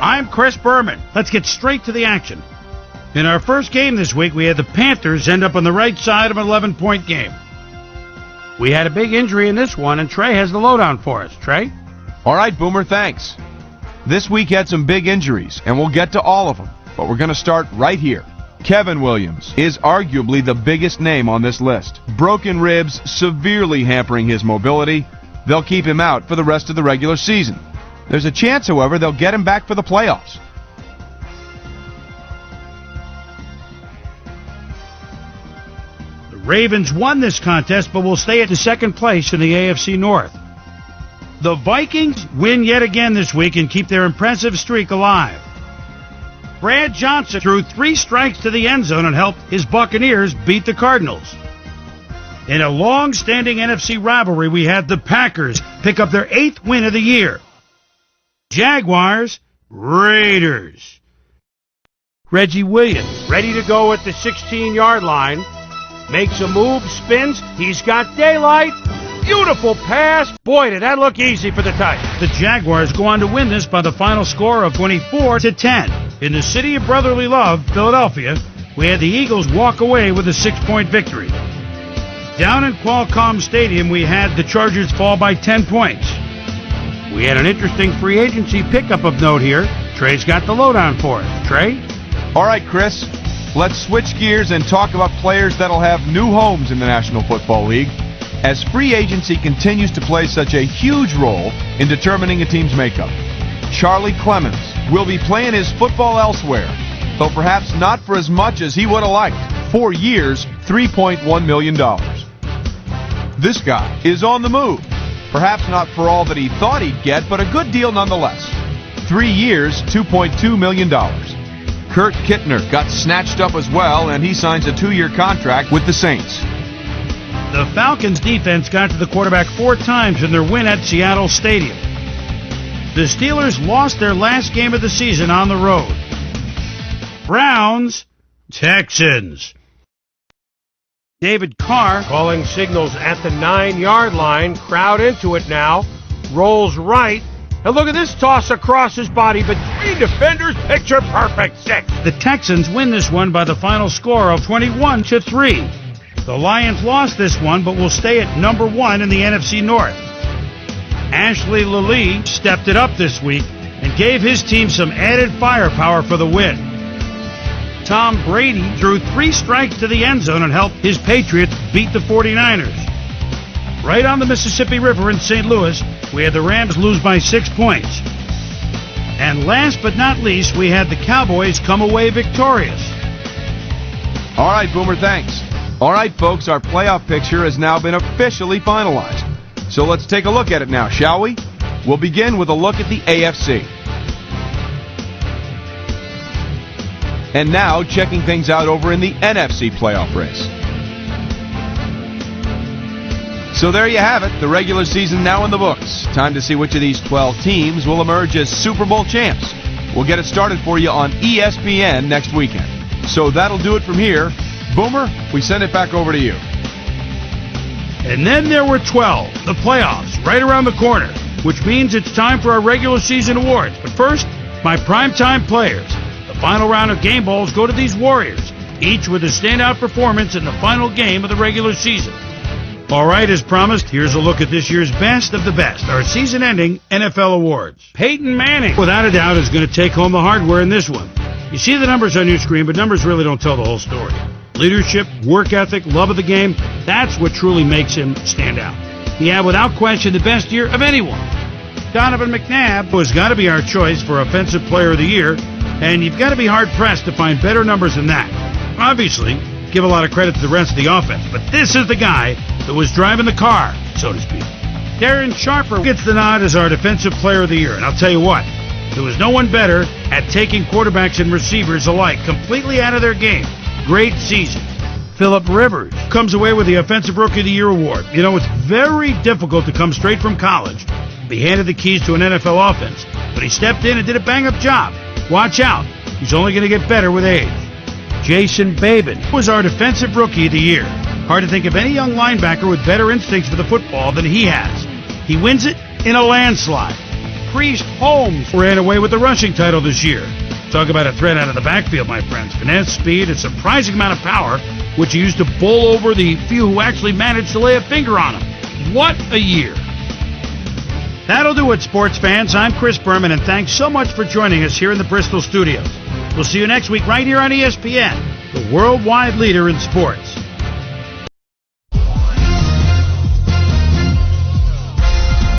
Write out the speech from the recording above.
I'm Chris Berman. Let's get straight to the action. In our first game this week, we had the Panthers end up on the right side of an 11-point game. We had a big injury in this one, and Trey has the lowdown for us. Trey? All right, Boomer, thanks. This week had some big injuries, and we'll get to all of them, but we're going to start right here. Kevin Williams is arguably the biggest name on this list. Broken ribs severely hampering his mobility. They'll keep him out for the rest of the regular season. There's a chance, however, they'll get him back for the playoffs. The Ravens won this contest, but will stay at the second place in the AFC North. The Vikings win yet again this week and keep their impressive streak alive. Brad Johnson threw 3 strikes to the end zone and helped his Buccaneers beat the Cardinals. In a long-standing NFC rivalry, we had the Packers pick up their 8th win of the year. Jaguars, Raiders. Reggie Williams ready to go at the 16-yard line. Makes a move, spins. He's got daylight. Beautiful pass. Boy, did that look easy for the Titans. The Jaguars go on to win this by the final score of 24-10. In the city of brotherly love, Philadelphia, we had the Eagles walk away with a 6-point victory. Down in Qualcomm Stadium, we had the Chargers fall by 10 points. We had an interesting free agency pickup of note here. Trey's got the lowdown for us. Trey? All right, Chris, let's switch gears and talk about players that'll have new homes in the National Football League, as free agency continues to play such a huge role in determining a team's makeup. Charlie Clemens will be playing his football elsewhere, though perhaps not for as much as he would have liked. 4 years, $3.1 million. This guy is on the move. Perhaps not for all that he thought he'd get, but a good deal nonetheless. 3 years, $2.2 million. Kurt Kittner got snatched up as well, and he signs a 2-year contract with the Saints. The Falcons' defense got to the quarterback 4 times in their win at Seattle Stadium. The Steelers lost their last game of the season on the road. Browns, Texans. David Carr calling signals at the 9-yard line. Crowd into it now. Rolls right. And look at this toss across his body, but 3 defenders, picture perfect 6. The Texans win this one by the final score of 21-3. The Lions lost this one, but will stay at number 1 in the NFC North. Ashley Lilly stepped it up this week and gave his team some added firepower for the win. Tom Brady threw 3 strikes to the end zone and helped his Patriots beat the 49ers. Right on the Mississippi River in St. Louis, we had the Rams lose by 6 points. And last but not least, we had the Cowboys come away victorious. All right, Boomer, thanks. All right, folks, our playoff picture has now been officially finalized. So let's take a look at it now, shall we? We'll begin with a look at the AFC. And now, checking things out over in the NFC playoff race. So there you have it, the regular season now in the books. Time to see which of these 12 teams will emerge as Super Bowl champs. We'll get it started for you on ESPN next weekend. So that'll do it from here. Boomer, we send it back over to you. And then there were 12, the playoffs, right around the corner, which means it's time for our regular season awards. But first, my primetime players. The final round of game balls go to these Warriors, each with a standout performance in the final game of the regular season. All right, as promised, here's a look at this year's best of the best, our season-ending NFL awards. Peyton Manning, without a doubt, is going to take home the hardware in this one. You see the numbers on your screen, but numbers really don't tell the whole story. Leadership, work ethic, love of the game, that's what truly makes him stand out. He had, without question, the best year of anyone. Donovan McNabb has got to be our choice for Offensive Player of the Year, and you've got to be hard-pressed to find better numbers than that. Obviously, give a lot of credit to the rest of the offense, but this is the guy that was driving the car, so to speak. Darren Sharper gets the nod as our Defensive Player of the Year, and I'll tell you what, there was no one better at taking quarterbacks and receivers alike completely out of their game. Great season. Phillip Rivers comes away with the Offensive Rookie of the Year award. You know, it's very difficult to come straight from college, be handed the keys to an NFL offense, but he stepped in and did a bang-up job. Watch out. He's only going to get better with age. Jason Babin was our Defensive Rookie of the Year. Hard to think of any young linebacker with better instincts for the football than he has. He wins it in a landslide. Priest Holmes ran away with the rushing title this year. Talk about a threat out of the backfield, my friends. Finesse, speed, and surprising amount of power, which he used to bowl over the few who actually managed to lay a finger on him. What a year. That'll do it, sports fans. I'm Chris Berman, and thanks so much for joining us here in the Bristol studios. We'll see you next week right here on ESPN, the worldwide leader in sports.